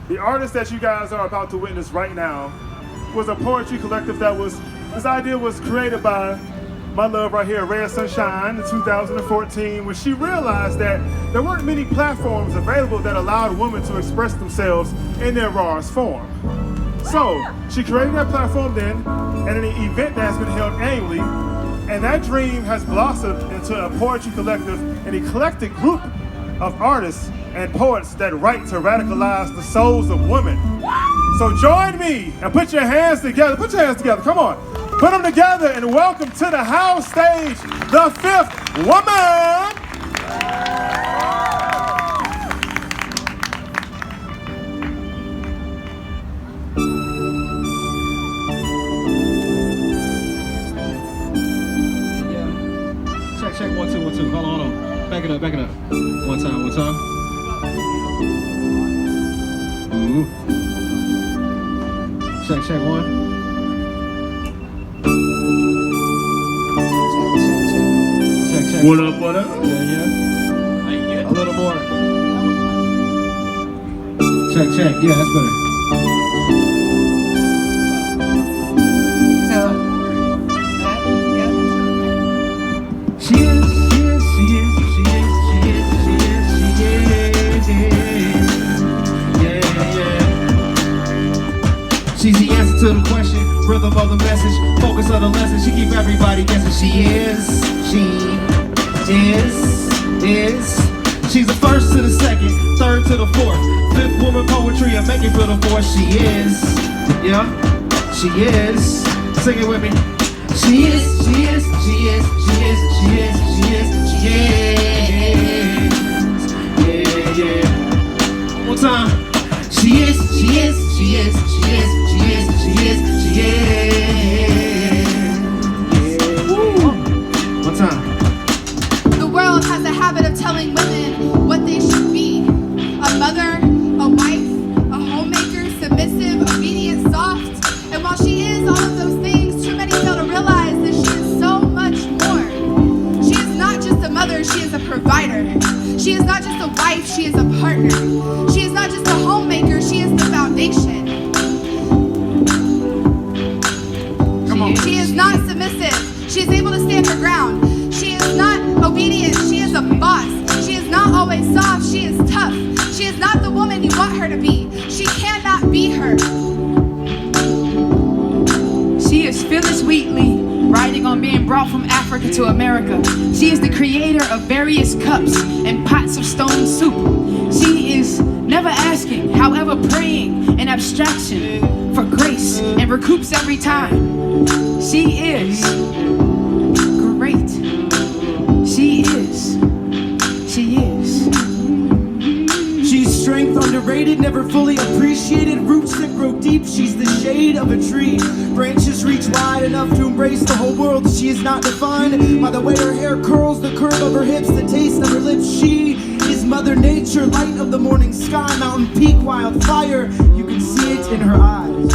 The artist that you guys are about to witness right now was a poetry collective this idea was created by my love right here, Ray of Sunshine, in 2014, when she realized that there weren't many platforms available that allowed women to express themselves in their rawest form. So she created that platform then, and an event that has been held annually, and that dream has blossomed into a poetry collective, an eclectic group of artists and poets that write to radicalize the souls of women. So join me and put your hands together. Put your hands together, come on. Put them together and welcome to the house stage, the fifth woman. Check, 1 2 1 2. Hold on. Back it up. One time. Ooh. Check 1. Check. What up? Yeah. A little more. Check. Yeah, that's better. She's the answer to the question, rhythm of the message, focus of the lesson. She keep everybody guessing. She's the first to the second, third to the fourth, fifth woman poetry and make it for the fourth. She is. Sing it with me. She is. Yeah. One more time. She is. One time. The world has a habit of telling women what they should be. A mother, a wife, a homemaker, submissive, obedient, soft. And while she is all of those things, too many fail to realize that she is so much more. She is not just a mother, she is a provider. She is not just a wife, she is a partner. She is not just a homemaker, she is the foundation. She is not submissive. She is able to stand her ground. She is not obedient. She is a boss. She is not always soft. She is tough. She is not the woman you want her to be. She cannot be her. She is Phyllis Wheatley, riding on being brought from Africa to America. She is the creator of various cups and pots of stone soup. She is never asking, however praying in abstraction for grace and recoups every time. She is great. She is. She's strength underrated, never fully appreciated. Roots that grow deep, she's the shade of a tree. Branches reach wide enough to embrace the whole world. She is not defined by the way her hair curls, the curve of her hips, the taste of her lips. She is Mother Nature, light of the morning sky, mountain peak, wildfire. You can see it in her eyes.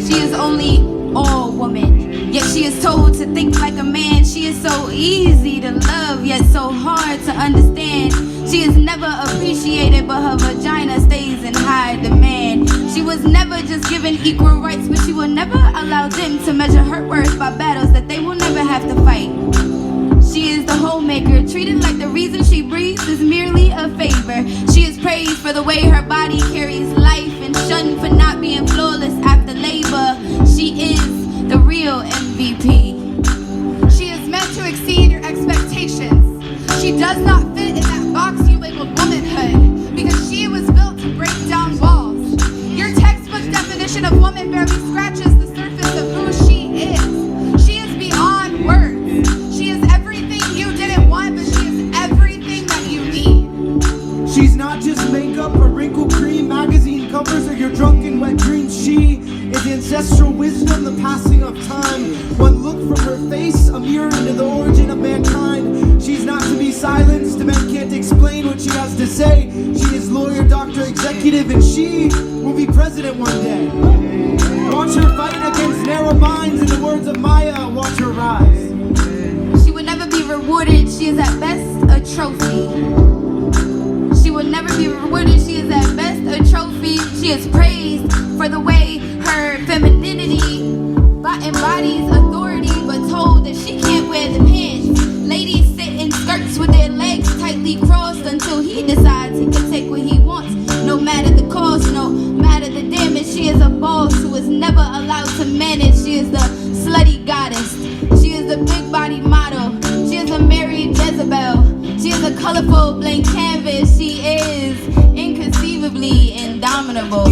She is only all woman, yet she is told to think like a man. She is so easy to love, yet so hard to understand. She is never appreciated, but her vagina stays in high demand. She was never just given equal rights, but she will never allow them to measure her worth by battles that they will never have to fight. She is the homemaker, treated like the reason she breathes is merely a favor. She is praised for the way her body carries life and shunned for not being flawless after labor. She is the real MVP. She is meant to exceed your expectations. She does not fit in that box you labeled womanhood, because she was built to break down walls. Your textbook definition of woman barely scratches the surface of who she is. She is beyond words. She is everything you didn't want, but she is everything that you need. She's not just makeup or wrinkle cream, magazine covers, or your drunken wet dreams. She is ancestral wisdom, the passing of time. One look from her face, a mirror into the origin of mankind. She's not to be silenced, men can't explain what she has to say. She is lawyer, doctor, executive, and she will be president one day. Watch her fight against narrow minds, in the words of Maya, watch her rise. She would never be rewarded, she is at best a trophy. She will never be rewarded, she is at best a trophy. honest. She is a big body model. She is a married Jezebel. She is a colorful blank canvas. She is inconceivably indomitable.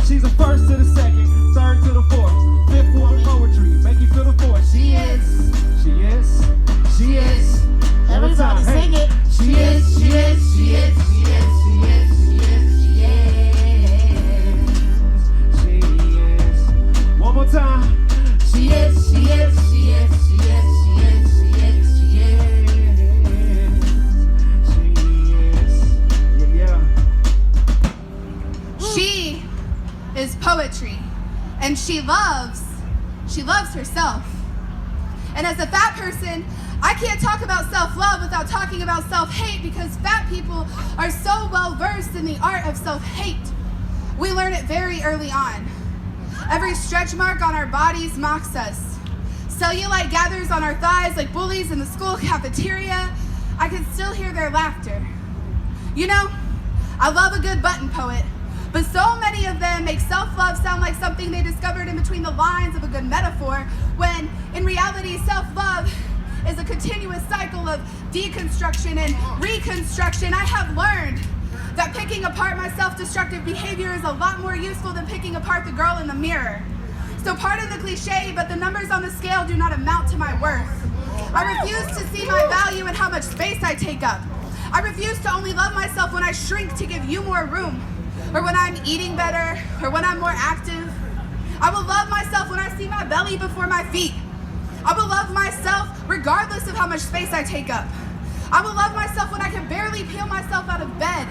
She's the first to the second, third to the fourth, fifth one poetry, make you feel the fourth. She is. Everybody sing it. She is. One more time. She is. Yeah. She is poetry, and she loves herself. And as a fat person, I can't talk about self-love without talking about self-hate, because fat people are so well versed in the art of self-hate. We learn it very early on. Every stretch mark on our bodies mocks us. Cellulite gathers on our thighs like bullies in the school cafeteria. I can still hear their laughter. You know, I love a good button poet, but so many of them make self-love sound like something they discovered in between the lines of a good metaphor, when in reality, self-love is a continuous cycle of deconstruction and reconstruction. I have learned that picking apart my self-destructive behavior is a lot more useful than picking apart the girl in the mirror. So pardon the cliche, but the numbers on the scale do not amount to my worth. I refuse to see my value in how much space I take up. I refuse to only love myself when I shrink to give you more room, or when I'm eating better, or when I'm more active. I will love myself when I see my belly before my feet. I will love myself regardless of how much space I take up. I will love myself when I can barely peel myself out of bed.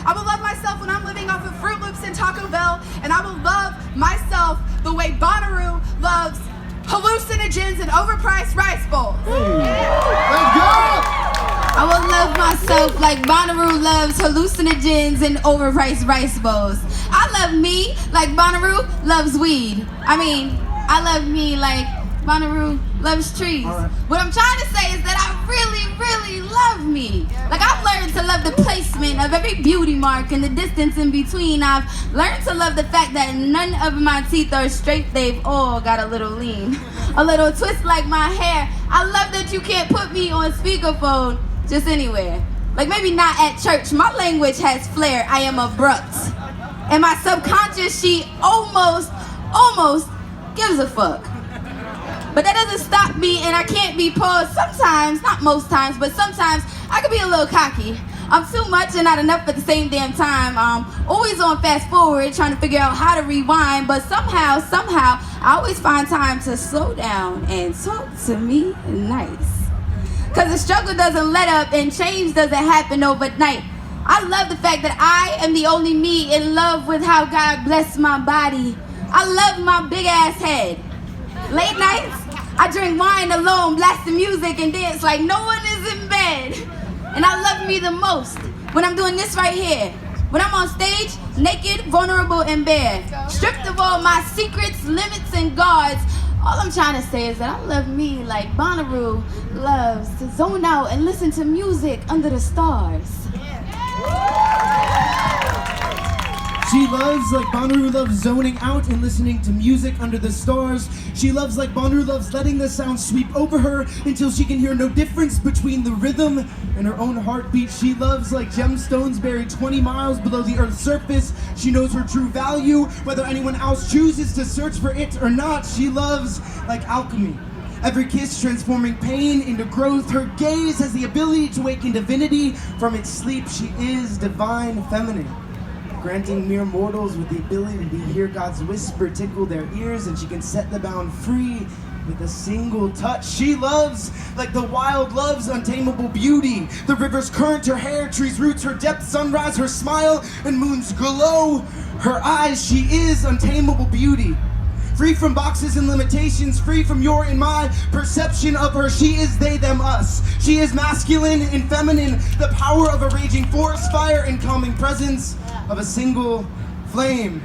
I will love myself when I'm living off of Fruit Loops and Taco Bell, and I will love myself the way Bonnaroo loves hallucinogens and overpriced rice bowls. Let's go! I will love myself like Bonnaroo loves hallucinogens and overpriced rice bowls. I love me like Bonnaroo loves weed. I love me like Bonnaroo loves trees. Right. What I'm trying to say is that I really love me. Like, I've learned to love the placement of every beauty mark and the distance in between. I've learned to love the fact that none of my teeth are straight. They've all got a little lean, a little twist like my hair. I love that you can't put me on speakerphone just anywhere. Like, maybe not at church. My language has flair. I am abrupt. And my subconscious, she almost gives a fuck. But that doesn't stop me, and I can't be paused. Sometimes, not most times, but sometimes I can be a little cocky. I'm too much and not enough at the same damn time. I'm always on fast forward, trying to figure out how to rewind, but somehow, I always find time to slow down and talk to me nice. Cause the struggle doesn't let up and change doesn't happen overnight. I love the fact that I am the only me in love with how God blessed my body. I love my big ass head. Late nights, I drink wine alone, blast the music and dance like no one is in bed. And I love me the most when I'm doing this right here. When I'm on stage, naked, vulnerable, and bare. Stripped of all my secrets, limits, and guards. All I'm trying to say is that I love me like Bonnaroo loves to zone out and listen to music under the stars. She loves like Bonnaroo loves zoning out and listening to music under the stars. She loves like Bonnaroo loves letting the sound sweep over her until she can hear no difference between the rhythm and her own heartbeat. She loves like gemstones buried 20 miles below the earth's surface. She knows her true value, whether anyone else chooses to search for it or not. She loves like alchemy. Every kiss transforming pain into growth. Her gaze has the ability to awaken divinity from its sleep. She is divine feminine, granting mere mortals with the ability to hear God's whisper tickle their ears, and she can set the bound free with a single touch. She loves like the wild loves untamable beauty. The river's current, her hair, trees' roots, her depth, sunrise, her smile, and moon's glow. Her eyes, she is untamable beauty. Free from boxes and limitations, free from your and my perception of her. She is they, them, us. She is masculine and feminine, the power of a raging forest fire and calming presence of a single flame.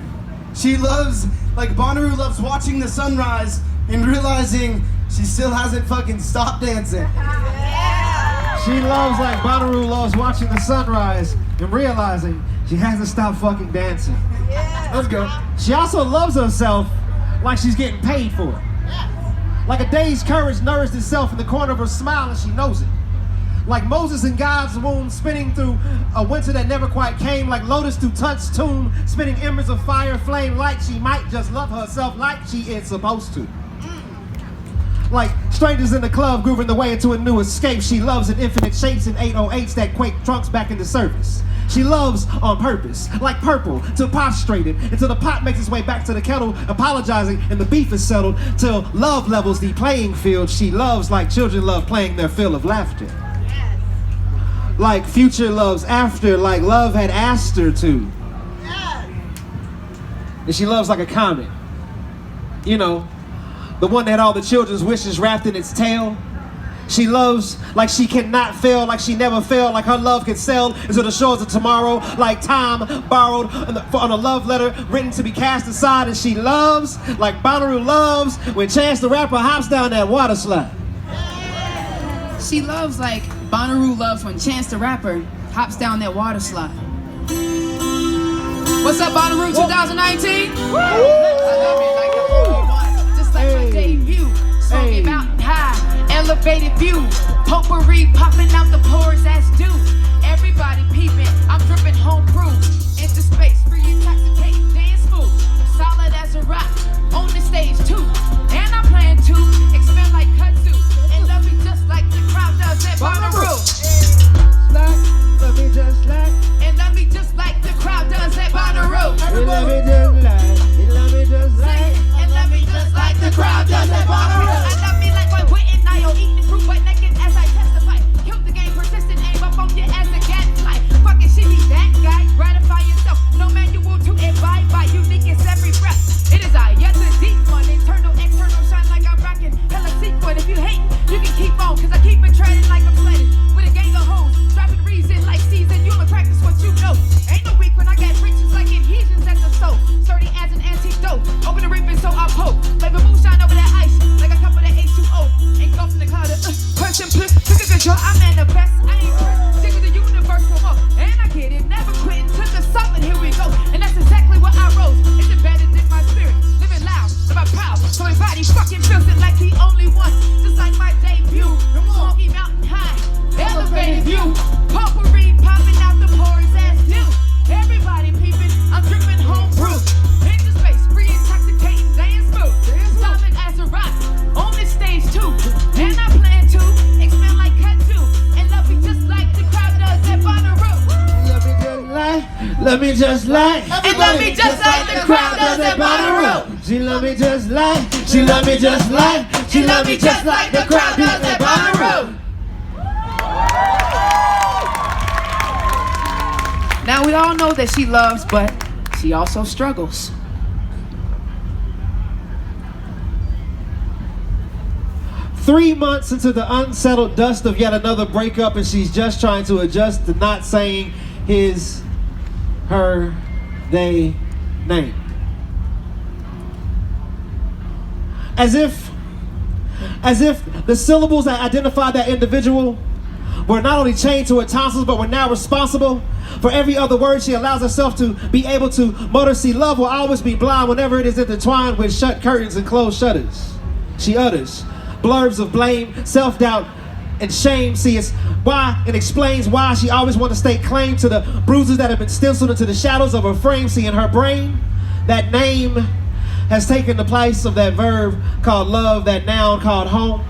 She loves Like Bonnaroo loves watching the sunrise and realizing she still hasn't fucking stopped dancing. She loves like Bonnaroo loves watching the sunrise and realizing she hasn't stopped fucking dancing. Let's go. She also loves herself like she's getting paid for it. Like a day's courage nourished itself in the corner of her smile and she knows it. Like Moses in God's womb, spinning through a winter that never quite came. Like Lotus through Tut's tomb, spinning embers of fire flame. Like she might just love herself like she is supposed to. Like strangers in the club grooving the way into a new escape. She loves in infinite shapes and 808s that quake trunks back into service. She loves on purpose, like purple, till prostrated, until the pot makes its way back to the kettle, apologizing, and the beef is settled, till love levels the playing field. She loves like children love playing their fill of laughter. Like Future loves after, like love had asked her to. And she loves like a comet. You know, the one that had all the children's wishes wrapped in its tail. She loves like she cannot fail, like she never failed, like her love can sail into the shores of tomorrow, like time borrowed on a love letter written to be cast aside. And she loves like Bonnaroo loves when Chance the Rapper hops down that water slide. She loves like Bonnaroo loves when Chance the Rapper hops down that water slide. What's up, Bonnaroo 2019? I love it like the only one, just like my debut. Smoking mountain high, elevated view. Potpourri popping out the pores as due. Everybody peeping, I'm dripping home brew. Into space, free intoxicating, dance smooth. Solid as a rock, on the stage too. And I plan to expand like kudzu. And love me just like the crowd does at Bonnaroo. Love me just like, And love me just like the crowd does at Bonnaroo. you love me just like, you love me just like. And love me just like the crowd does at Bonnaroo. I love me like my wit and I eating the fruit, but naked as I testify. Killed the game, persistent aim up on your ass a gadfly. Fucking shit, he that guy. Gratify yourself. No manual to abide by. Uniqueness every breath. It is I, yes, a deep one. Internal, external, shine like I'm rocking. Hella sequin. If you hate, you can keep on, cause I keep it treading like I'm sledding. With a gang of hoes, dropping reason like season. You'll practice what you know. Ain't no weak when I got riches like adhesions at the soul. Sturdy as an antidote. Open the ribbon so I poke. Like a moonshine over that ice. Like a cup of that H2O. Engulfed in the cloud of person, took a control. I manifest. I ain't pressed. Stick with the universe for more. And I get it. Never quitting. To the summit. Here we go. And that's exactly what I rose. It's embedded in my spirit. Living loud. About proud. So my body fucking feels it like the only one. Just like my debut. Smoky mountain high. Elevated view. Potpourri popping out the pores as new. Everybody peeping. I'm dripping home brew. Into space. Free intoxicating. Dance smooth. Solid as a rock. On this stage too. And I plan to expand like kudzu. And love me just like the crowd does at Bonnaroo. Love me just like, And love me just like the crowd does at Bonnaroo. she love me just like, she love me just like, she love me just like the crowd does at Bonnaroo. Now we all know that she loves, but she also struggles. Three months into the unsettled dust of yet another breakup, and she's just trying to adjust to not saying his, her, they name. As if the syllables that identify that individual were not only chained to her tonsils, but were now responsible for every other word she allows herself to be able to mutter. See, love will always be blind whenever it is intertwined with shut curtains and closed shutters. She utters blurbs of blame, self-doubt, and shame. See, it's why it explains why she always wants to stay claim to the bruises that have been stenciled into the shadows of her frame. See, in her brain, that name has taken the place of that verb called love, that noun called home.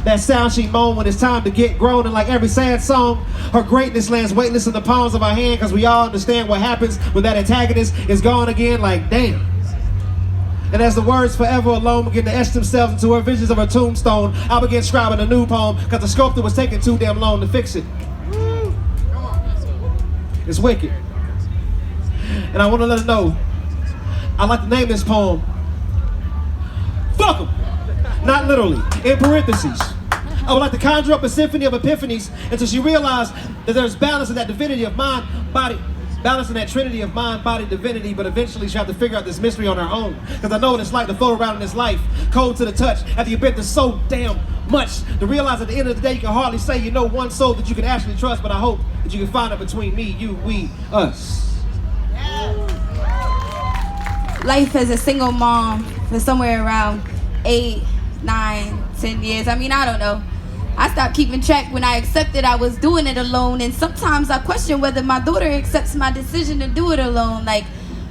That sound she moaned when it's time to get grown. And like every sad song, her greatness lands weightless in the palms of our hand, because we all understand what happens when that antagonist is gone again. Like, damn. And as the words forever alone begin to etch themselves into her visions of her tombstone, I began scribing a new poem, because the sculptor was taking too damn long to fix it. It's wicked. And I want to let her know, I'd like to name this poem, Fuck 'em. Not literally, in parentheses. I would like to conjure up a symphony of epiphanies until she realized that there's balance in that divinity of mind, body, balancing that trinity of mind, body, divinity, but eventually she'll have to figure out this mystery on her own. Because I know what it's like to float around in this life, cold to the touch, after you've been through so damn much, to realize at the end of the day you can hardly say you know one soul that you can actually trust, but I hope that you can find it between me, you, we, us. Life as a single mom for somewhere around 8, 9, 10 years. I mean, I don't know. I stopped keeping track when I accepted I was doing it alone, and sometimes I question whether my daughter accepts my decision to do it alone. Like,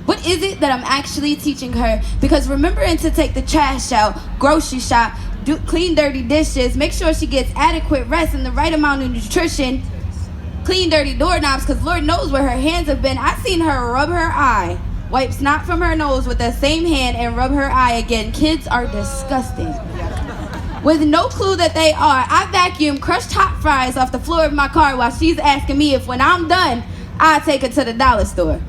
what is it that I'm actually teaching her? Because remembering to take the trash out, grocery shop, clean dirty dishes, make sure she gets adequate rest and the right amount of nutrition, clean dirty doorknobs, because Lord knows where her hands have been. I've seen her rub her eye, wipe snot from her nose with that same hand and rub her eye again. Kids are disgusting. With no clue that they are, I vacuum crushed hot fries off the floor of my car while she's asking me if when I'm done, I take her to the dollar store.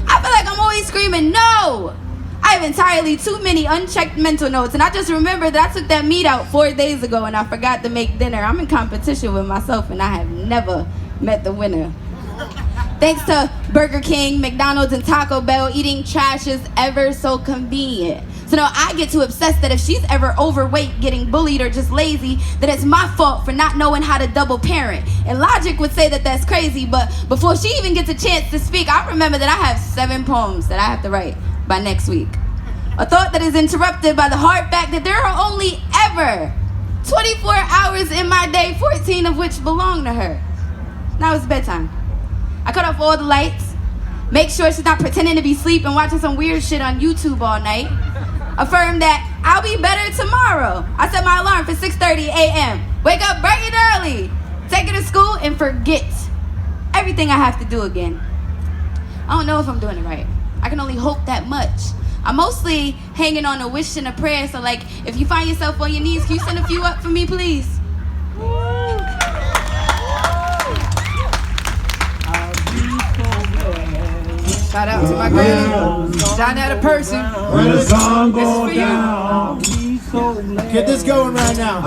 I feel like I'm always screaming, no! I have entirely too many unchecked mental notes, and I just remember that I took that meat out 4 days ago and I forgot to make dinner. I'm in competition with myself and I have never met the winner. Thanks to Burger King, McDonald's, and Taco Bell, eating trash is ever so convenient. So now I get to obsess that if she's ever overweight, getting bullied, or just lazy, that it's my fault for not knowing how to double parent. And logic would say that that's crazy, but before she even gets a chance to speak, I remember that I have 7 poems that I have to write by next week. A thought that is interrupted by the hard fact that there are only ever 24 hours in my day, 14 of which belong to her. Now it's bedtime. I cut off all the lights, make sure she's not pretending to be asleep and watching some weird shit on YouTube all night. Affirm that I'll be better tomorrow. I set my alarm for 6:30 a.m. Wake up bright and early, take her to school, and forget everything I have to do again. I don't know if I'm doing it right. I can only hope that much. I'm mostly hanging on a wish and a prayer, so like, if you find yourself on your knees, can you send a few up for me, please? Shout out to my granny, down at a person. When the sun This is goes for you. down. Get this going right now.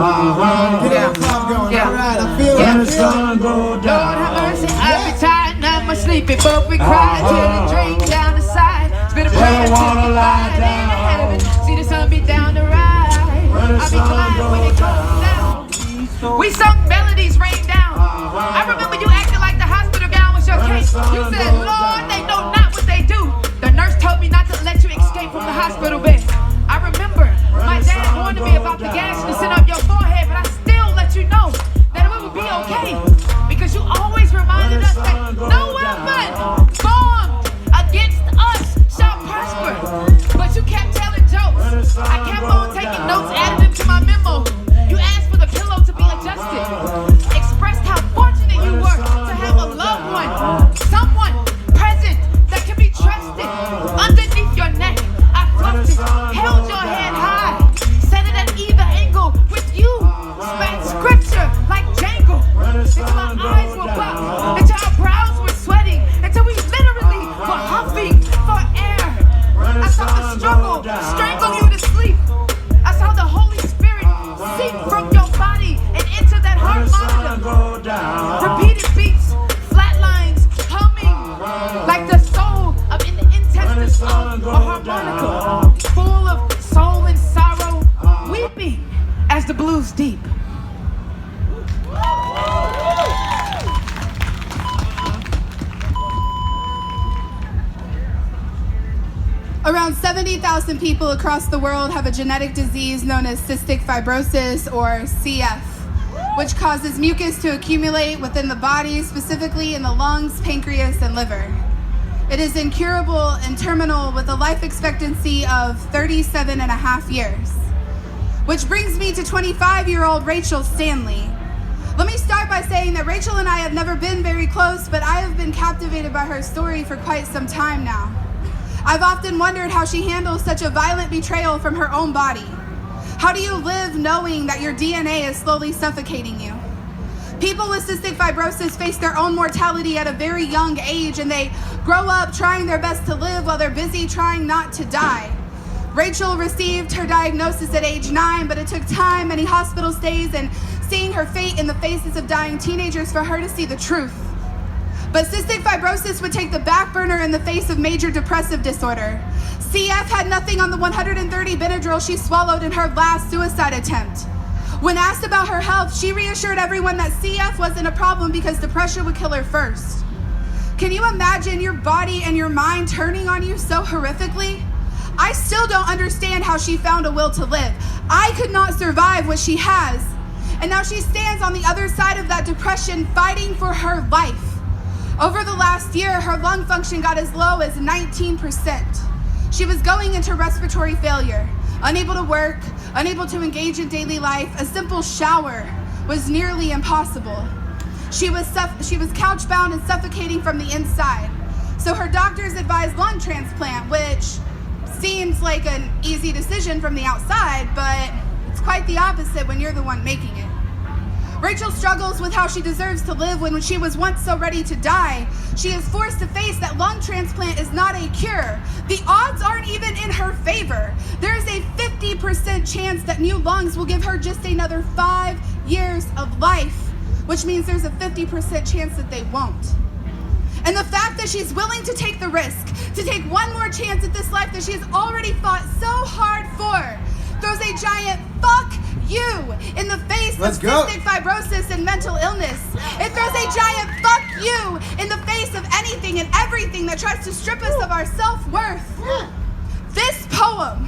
Get Yeah. that clap going. Yeah. All right, I feel When the it. sun goes Lord have down. mercy, I be tired and I'm sleepy, but we cry till the drain down the side. Spit a prayer till wanna we lie ride down. into heaven. See the sun be down the ride. I be glad when it goes down. We sung melodies rain down. I remember you acting like the hospital gown was your case. You said, Lord, they know not what they do. The nurse told me not to let you escape from the hospital bed. I remember my dad warned me about the gas to sit up your forehead, but I still let you know that it would be okay. Because you always reminded us that no weapon formed against us shall prosper. But you kept telling jokes. I kept on taking notes, adding them to my memo. You asked for the pillow to be adjusted. Expressed how fortunate you were to have a loved one, someone present that can be trusted. Underneath your neck, I fluffed it, held your head high, set it at either angle with you. Spat scripture like Django until our eyes were bucked, until our brows were sweating, until we literally were huffing for air. I saw the struggle strangle you to sleep. I saw the Holy Spirit seep from your body and into that heart monitor. Repeated beats, flat lines, humming like the soul of in the intestines of a harmonica, full of soul and sorrow, weeping as the blues deep. Around 70,000 people across the world have a genetic disease known as cystic fibrosis, or CF, which causes mucus to accumulate within the body, specifically in the lungs, pancreas, and liver. It is incurable and terminal with a life expectancy of 37 and a half years. Which brings me to 25-year-old Rachel Stanley. Let me start by saying that Rachel and I have never been very close, but I have been captivated by her story for quite some time now. I've often wondered how she handles such a violent betrayal from her own body. How do you live knowing that your DNA is slowly suffocating you? People with cystic fibrosis face their own mortality at a very young age, and they grow up trying their best to live while they're busy trying not to die. Rachel received her diagnosis at age 9, but it took time, many hospital stays, and seeing her fate in the faces of dying teenagers for her to see the truth. But cystic fibrosis would take the back burner in the face of major depressive disorder. CF had nothing on the 130 Benadryl she swallowed in her last suicide attempt. When asked about her health, she reassured everyone that CF wasn't a problem because depression would kill her first. Can you imagine your body and your mind turning on you so horrifically? I still don't understand how she found a will to live. I could not survive what she has. And now she stands on the other side of that depression, fighting for her life. Over the last year, her lung function got as low as 19%. She was going into respiratory failure, unable to work, unable to engage in daily life. A simple shower was nearly impossible. She was couch-bound and suffocating from the inside. So her doctors advised lung transplant, which seems like an easy decision from the outside, but it's quite the opposite when you're the one making it. Rachel struggles with how she deserves to live when she was once so ready to die. She is forced to face that lung transplant is not a cure. The odds aren't even in her favor. There is a 50% chance that new lungs will give her just another 5 years of life, which means there's a 50% chance that they won't. And the fact that she's willing to take the risk, to take one more chance at this life that she has already fought so hard for, throws a giant fuck you in the face of cystic fibrosis and mental illness. It throws a giant fuck you in the face of anything and everything that tries to strip us of our self-worth. This poem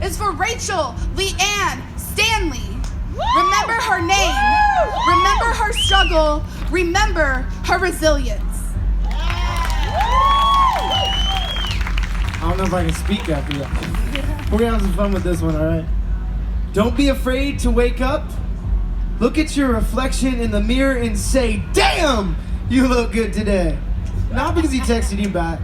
is for Rachel Leanne Stanley. Remember her name, remember her struggle, remember her resilience. I don't know if I can speak after that. We're gonna have some fun with this one, all right? Don't be afraid to wake up. Look at your reflection in the mirror and say, damn, you look good today. Not because he texted you back.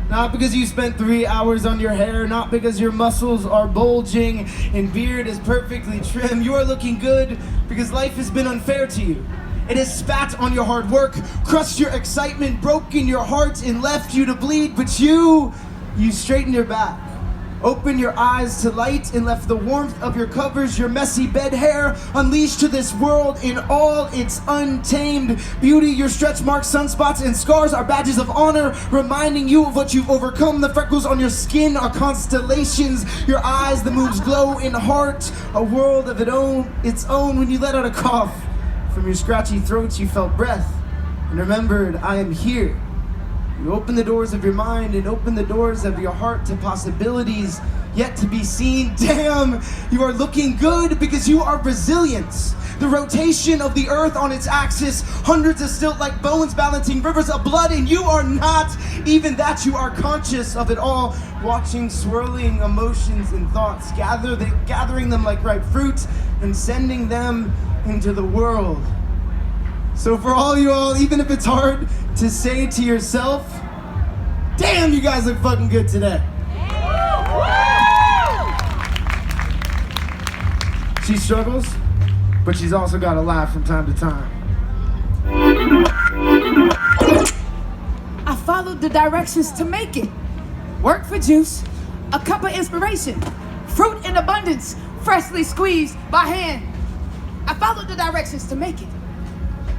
Not because you spent 3 hours on your hair. Not because your muscles are bulging and beard is perfectly trim. You are looking good because life has been unfair to you. It has spat on your hard work, crushed your excitement, broken your heart, and left you to bleed. But you straightened your back, opened your eyes to light, and left the warmth of your covers, your messy bed hair, unleashed to this world in all its untamed beauty. Your stretch marks, sunspots, and scars are badges of honor, reminding you of what you've overcome. The freckles on your skin are constellations. Your eyes, the moves glow in heart, a world of its own. When you let out a cough from your scratchy throat, you felt breath and remembered, I am here. You open the doors of your mind and open the doors of your heart to possibilities yet to be seen. Damn, you are looking good because you are resilient. The rotation of the earth on its axis, hundreds of stilt-like bones balancing rivers of blood, and you are not even that. You are conscious of it all, watching swirling emotions and thoughts, gathering them like ripe fruit and sending them into the world. So for all you all, even if it's hard to say to yourself, damn, you guys look fucking good today. She struggles, but she's also got to laugh from time to time. I followed the directions to make it. Work for juice, a cup of inspiration, fruit in abundance, freshly squeezed by hand. I followed the directions to make it.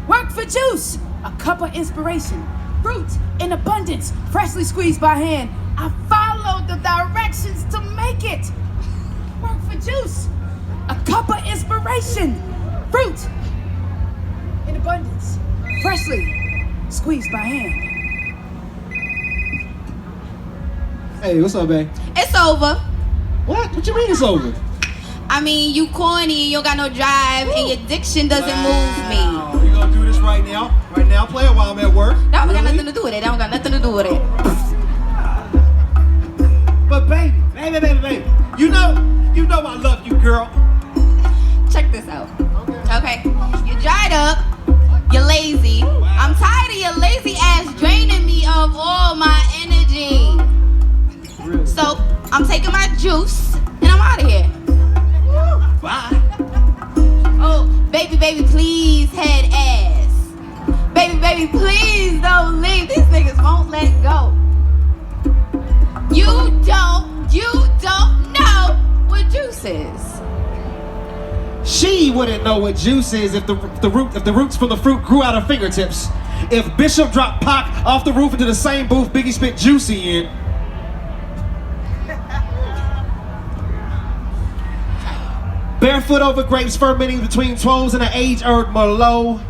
Work for juice, a cup of inspiration, fruit in abundance, freshly squeezed by hand. I followed the directions to make it. Work for juice, a cup of inspiration, fruit in abundance, freshly squeezed by hand. Hey, what's up, babe? It's over. What? What you mean it's over? I mean, you corny, you don't got no drive, and your diction doesn't move me. We gonna do this right now. Right now, play it while I'm at work. That don't got nothing to do with it. That don't got nothing to do with it. But baby, you know I love you, girl. Check this out. Okay. You dried up. You're lazy. I'm tired of your lazy ass draining me of all my energy. So I'm taking my juice and I'm out of here. Bye. Oh, baby, please head ass. Baby, please don't leave. These niggas won't let go. You don't know what juice is. She wouldn't know what juice is if the roots from the fruit grew out her fingertips. If Bishop dropped Pac off the roof into the same booth Biggie spit Juicy in, barefoot over grapes fermenting between 12s and an age-old Merlot,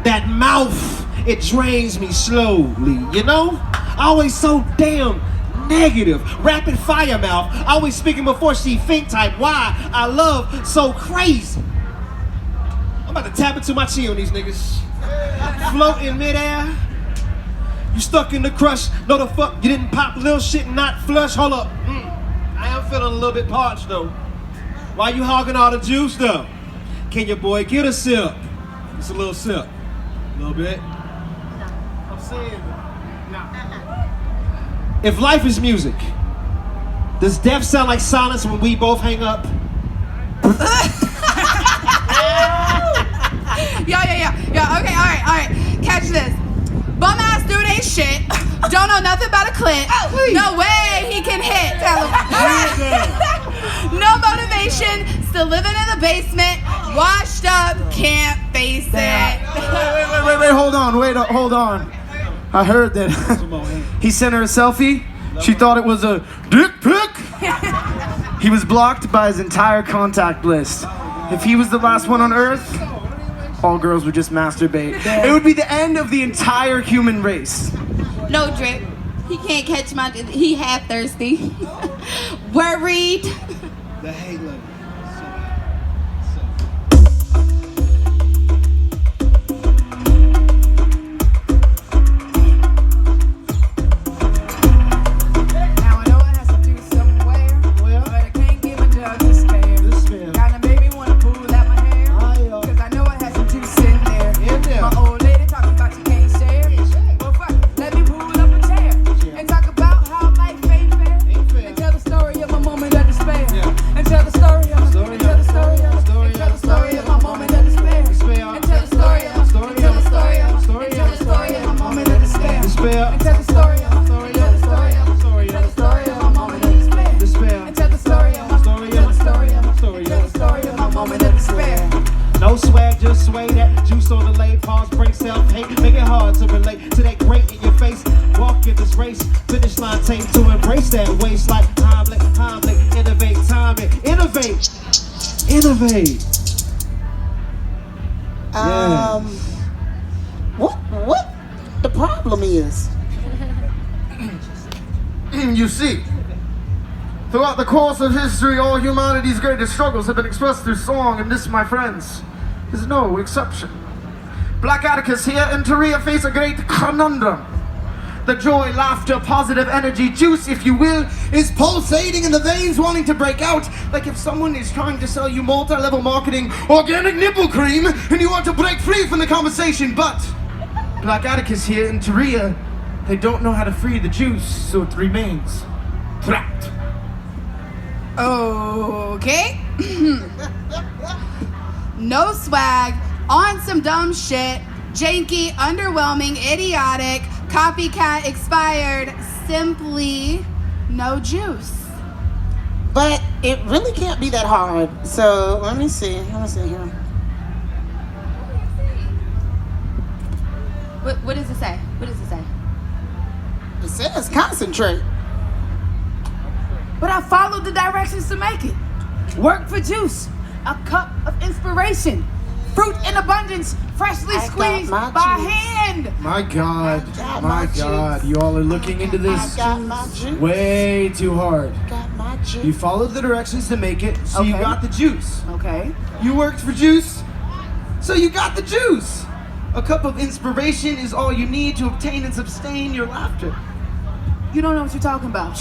that mouth, it drains me slowly, you know? Always so damn negative, rapid fire mouth, always speaking before she think type. Why I love so crazy. I'm about to tap into my chi on these niggas. Float in midair. You stuck in the crush. No the fuck you didn't pop little shit and not flush. Hold up. I am feeling a little bit parched though. Why you hogging all the juice though? Can your boy get a sip? Just a little sip. A little bit. I'm saying if life is music, does death sound like silence when we both hang up? Yeah, okay, all right. Catch this. Bum ass dude ain't shit. Don't know nothing about a clit. No way he can hit. Tell him. No motivation. Still living in the basement. Washed up. Can't face it. Wait, hold on. I heard that he sent her a selfie. She thought it was a dick pic. He was blocked by his entire contact list. If he was the last one on Earth, all girls would just masturbate. It would be the end of the entire human race. No drip. He can't catch my. He half thirsty. Worried. The hate level. Now I know it has to do somewhere, but I can't give a jug to spare. Kinda made me wanna pull out my hair, cause I know it has some juice in there. My old lady talking about you can't share. Well fuck, let me pull up a chair and talk about how life ain't fair. And tell the story of my moment of despair. And tell the story of my moment of despair. And tell the story of my moment of despair. And tell the story of my moment of despair. And tell the story of my moment of despair. And tell the story of my moment of despair. And tell the story of my moment of despair. No swag, just sway that juice on the lay. Pause, break self-hate, make it hard to relate to that great in your face. Walk in this race, finish line tape to embrace that waste like Heimlich, innovate, time it, innovate. What the problem is? You see, throughout the course of history, all humanity's greatest struggles have been expressed through song, and this, my friends, is no exception. Black Atticus here and Taria face a great conundrum. The joy, laughter, positive energy, juice, if you will, is pulsating in the veins, wanting to break out. Like if someone is trying to sell you multi-level marketing, organic nipple cream, and you want to break free from the conversation. But Black Atticus here and Taria, they don't know how to free the juice, so it remains trapped. Okay. No swag, on some dumb shit, janky, underwhelming, idiotic, copycat, expired, simply no juice. But it really can't be that hard. So let me see here. What does it say? It says concentrate. But I followed the directions to make it. Work for juice, a cup of inspiration, fruit in abundance, freshly I got squeezed my by juice. hand. My God, got my my God, juice. you all are looking into I this got my juice. way too hard. Got my juice. You followed the directions to make it, so you Okay. got the juice. Okay. You worked for juice, so you got the juice. A cup of inspiration is all you need to obtain and sustain your laughter. You don't know what you're talking about.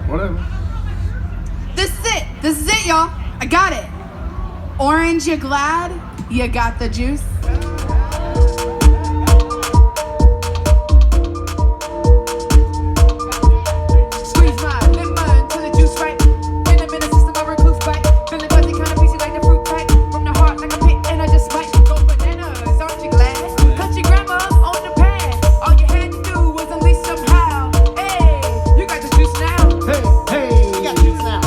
Whatever. This is it, y'all. I got it. Orange, you glad? You got the juice? Squeeze my lemon until the juice right. In a minute, system of recluse bite. Feeling fuzzy, kind of peachy like the fruit pipe. From the heart like a pit, and I just might go bananas. Aren't you glad? Cut your grandma on the pad. All you had to do was unleash somehow. Hey, you got the juice now. Hey, You got juice now.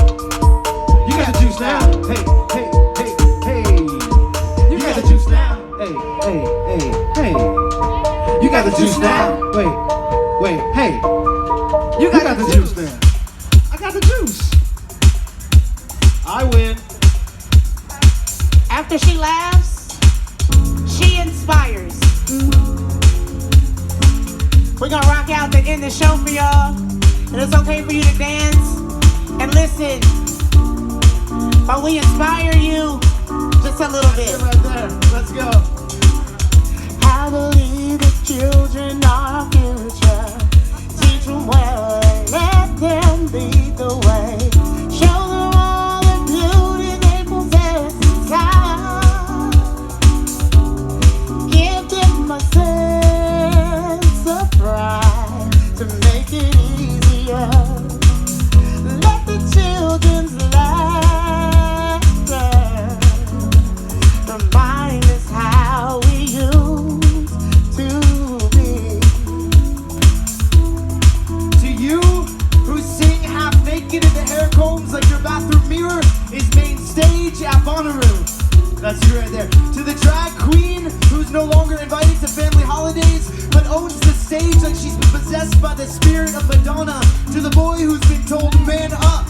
you got the juice now. Hey, you got the juice now. Hey. Wait, hey, You got the juice. man. I got the juice. I win. After she laughs, she inspires. We're gonna rock out to end the show for y'all. And it's okay for you to dance and listen. But we inspire you just a little bit. Right there. Let's go. I believe the children are our future. Teach them well and let them lead the way. Show them all the beauty they possess inside. Give them a sense of pride to make it easier. Let the children's laughter remind us how we used to be. To you who sing half naked in the hair combs like your bathroom mirror is main stage at Bonnaroo. That's you right there. To the drag queen who's no longer invited to family holidays but owns the stage like she's been possessed by the spirit of Madonna. To the boy who's been told man up,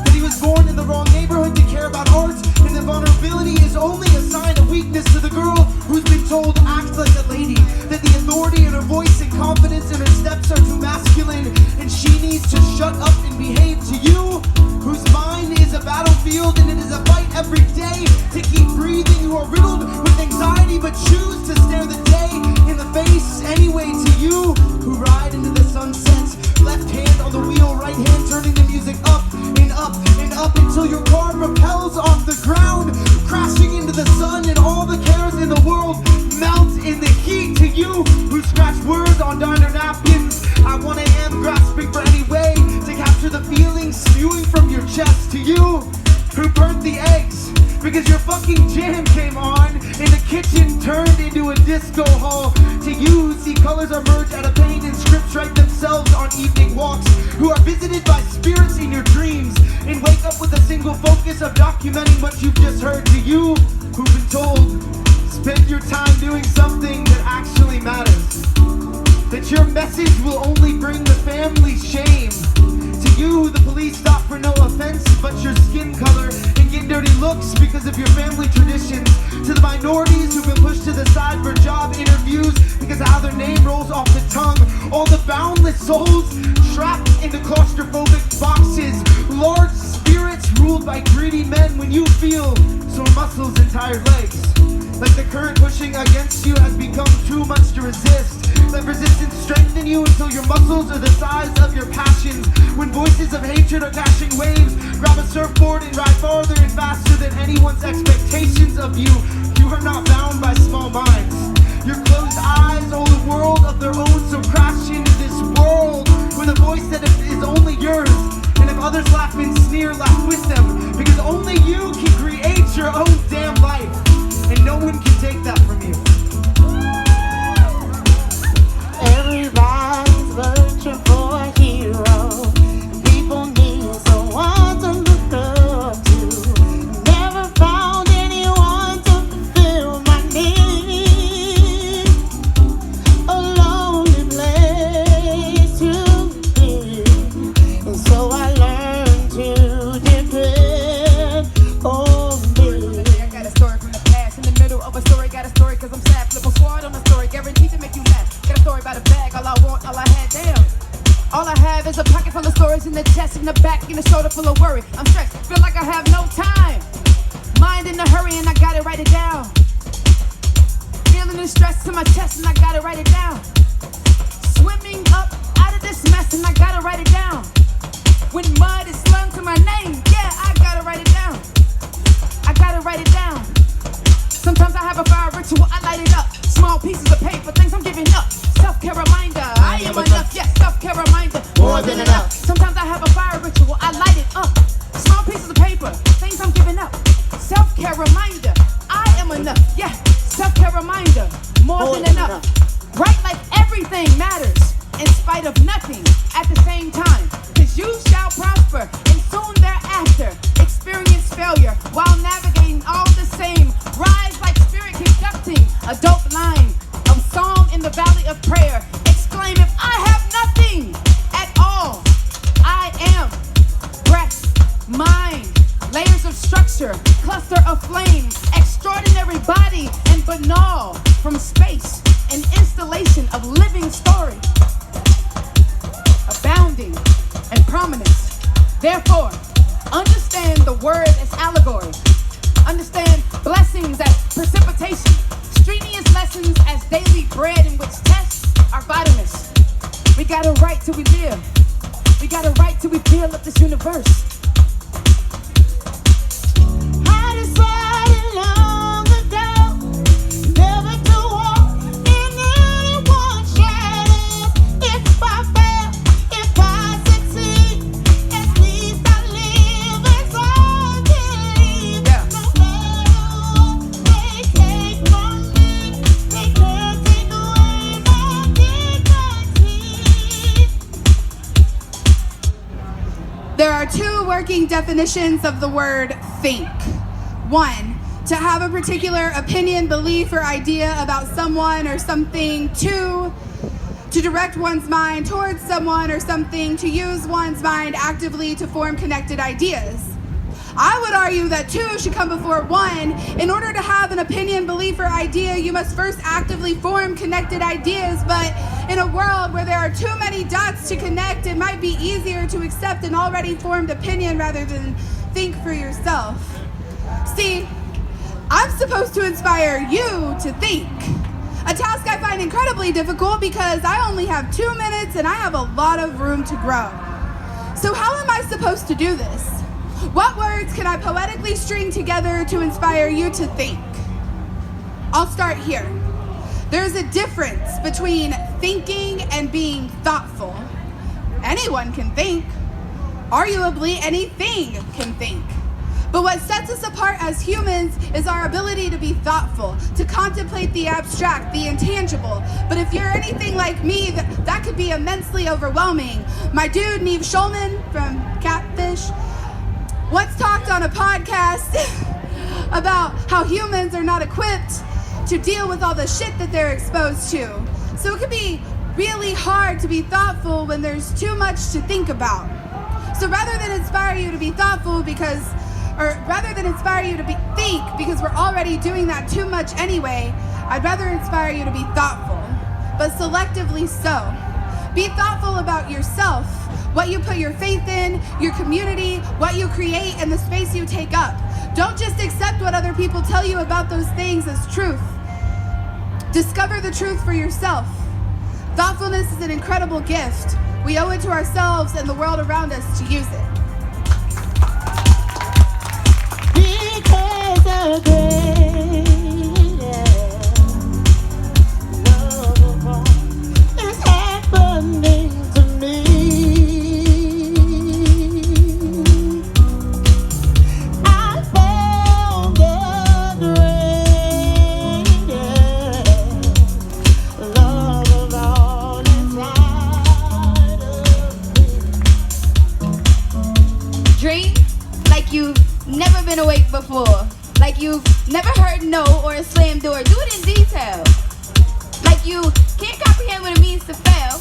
that he was born in the wrong neighborhood to care about art, and that vulnerability is only a sign of weakness. To the girl who's been told act like a lady, that the authority in her voice and confidence in her steps are too masculine and she needs to shut up and behave. To you whose mind is a battlefield and it is a fight every day to keep breathing, you are riddled with anxiety but choose to stare the day in the face anyway. To you who ride into the sunset, left hand on the wheel, right hand turning the music up and up and up until your car propels off the ground, crashing into the sun, and all the cares in the world melt in the heat. To you who scratch words on diner napkins at 1 a.m. grasping for any way to capture the feelings spewing from your chest. To you who burnt the eggs because your fucking jam came on and the kitchen turned into a disco hall. To you who see colors emerge out of pain and scripts write themselves on evening walks, who are visited by spirits in your dreams and wake up with a single focus of documenting what you've just heard. To you who've been told, spend your time doing something that actually matters, that your message will only bring the family shame. To you, the police stop for no offense but your skin color and get dirty looks because of your family traditions. To the minorities who've been pushed to the side for job interviews because of how their name rolls off the tongue. All the boundless souls trapped into claustrophobic boxes. Large spirits ruled by greedy men when you feel sore muscles and tired legs. Like the current pushing against you has become too much to resist. Let resistance strengthen you until your muscles are the size of your passions. When voices of hatred are dashing waves, grab a surfboard and ride farther and faster than anyone's expectations of you. You are not bound by small minds. Your closed eyes hold a world of their own, so crash into this world with a voice that is only yours. And if others laugh and sneer, laugh with them, because only you can create your own damn life. And no one can take that from you. Everybody's searching for a hero. People need someone to look up to. Never found anyone to fulfill my need. A lonely place to be. And so I learned to depend on me. I got a story from the past. In the middle of a story, got a story cause I'm sad. Flip a sword on a story, guaranteed to make you laugh. Got a story about a bag, all I want, all I had, damn. All I have is a pocket full of stories in the chest, in the back, in the shoulder full of worry. I'm stressed, feel like I have no time. Mind in a hurry and I gotta write it down. Feeling the stress in my chest and I gotta write it down. Swimming up out of this mess and I gotta write it down. When mud is slung to my name, yeah, I gotta write it down. I gotta write it down. Sometimes I have a fire ritual, I light it up. Small pieces of paper, things I'm giving up. Self-care reminder, I am enough. Yes, self-care reminder, more than enough. Sometimes I have a fire ritual, I light it up. Small pieces of paper, things I'm giving up. Self-care reminder, I am enough. Yeah, self-care reminder, more than enough. Right, like everything matters in spite of nothing at the same time. Cause you shall prosper and soon thereafter experience failure while navigating all the same. Rise like spirit conducting a dope line of song in the valley. prominence. Therefore, understand the word as allegory. Understand blessings as precipitation. Strenuous lessons as daily bread in which tests are vitamins. We got a right to reveal. We got a right to reveal of this universe. I decided long ago never to walk in anyone's shadows. If I fail, if I succeed, at least I live as I believe. Yeah. No matter what they take from me, they can't take away my dignity. There are two working definitions of the word think. One, to have a particular opinion, belief, or idea about someone or something. Two, to direct one's mind towards someone or something, to use one's mind actively to form connected ideas. I would argue that two should come before one. In order to have an opinion, belief, or idea, you must first actively form connected ideas. But in a world where there are too many dots to connect, it might be easier to accept an already formed opinion rather than think for yourself. See, I'm supposed to inspire you to think. A task I find incredibly difficult because I only have 2 minutes and I have a lot of room to grow. So how am I supposed to do this? What words can I poetically string together to inspire you to think? I'll start here. There's a difference between thinking and being thoughtful. Anyone can think. Arguably, anything can think. But what sets us apart as humans is our ability to be thoughtful, to contemplate the abstract, the intangible. But if you're anything like me, that could be immensely overwhelming. My dude, Neve Schulman from Catfish, once talked on a podcast about how humans are not equipped to deal with all the shit that they're exposed to. So it can be really hard to be thoughtful when there's too much to think about. So rather than inspire you to be thoughtful think because we're already doing that too much anyway, I'd rather inspire you to be thoughtful, but selectively so. Be thoughtful about yourself, what you put your faith in, your community, what you create, and the space you take up. Don't just accept what other people tell you about those things as truth. Discover the truth for yourself. Thoughtfulness is an incredible gift. We owe it to ourselves and the world around us to use it. Because of love is happening to me. I found the greatest love of all inside of me. Dream like you've never been awake before. Like you've never heard no or a slam door. Do it in detail. Like you can't comprehend what it means to fail.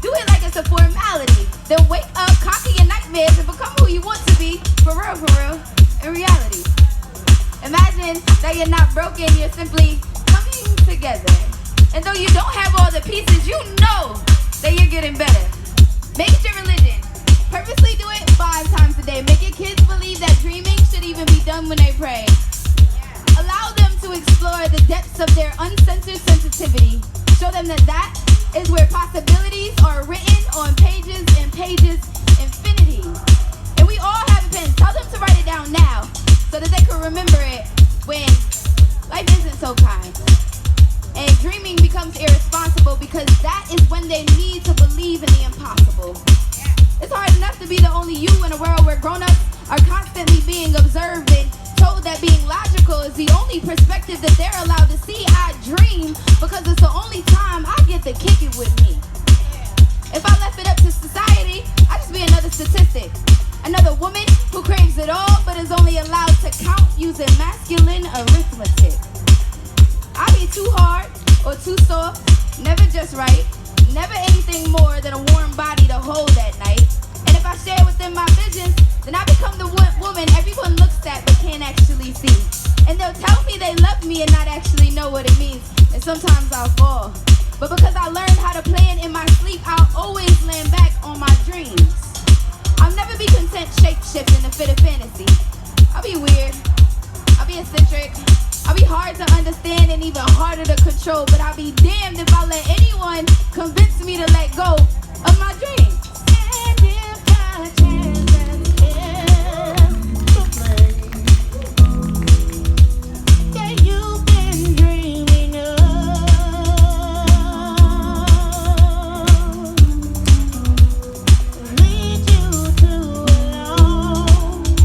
Do it like it's a formality. Then wake up, conquer your nightmares, and become who you want to be. For real, in reality. Imagine that you're not broken, you're simply coming together. And though you don't have all the pieces, you know that you're getting better. Make it your religion. Purposely do it 5 times a day. Make your kids believe that dreaming should even be done when they pray. Allow them to explore the depths of their uncensored sensitivity. Show them that is where possibilities are written on pages and pages, infinity. And we all have a pen. Tell them to write it down now so that they can remember it when life isn't so kind. And dreaming becomes irresponsible because that is when they need to believe in the impossible. It's hard enough to be the only you in a world where grown-ups are constantly being observed and told that being logical is the only perspective that they're allowed to see. I dream because it's the only time I get to kick it with me. If I left it up to society, I'd just be another statistic. Another woman who craves it all but is only allowed to count using masculine arithmetic. I'd be too hard or too soft, never just right. Never anything more than a warm body to hold at night. And if I share within my visions, then I become the woman everyone looks at but can't actually see. And they'll tell me they love me and not actually know what it means. And sometimes I'll fall. But because I learned how to plan in my sleep, I'll always land back on my dreams. shift in a fit of fantasy. I'll be weird, I'll be eccentric, I'll be hard to understand and even harder to control, but I'll be damned if I let anyone convince me to let go of my dreams. And if by chance that you've been dreaming of lead you to a lonely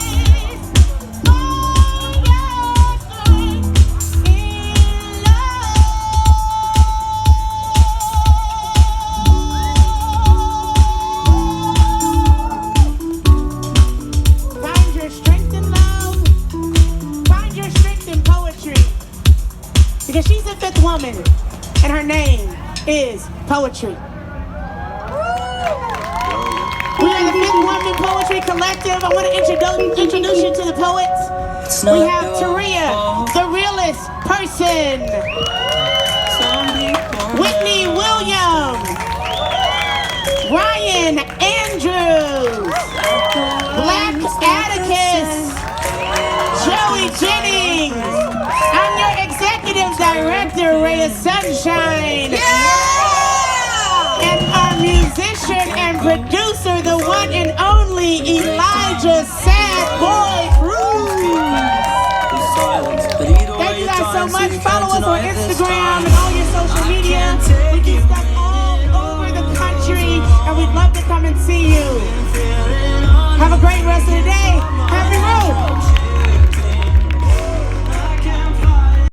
place for your strength in love. Find your strength in love. Find your strength in poetry. Because she's the fifth woman, and her name is Poetry. We are the Fifth Woman Poetry Collective. I want to introduce you to the poets. We have Taria, the realest person. Whitney Williams. Ryan Andrews. Black Atticus. Joey Jennings. I'm your executive director, Rhea Sunshine. And our musician and producer, the one and only Elijah Sad Boy Cruz. Thank you guys so much. Follow us on Instagram and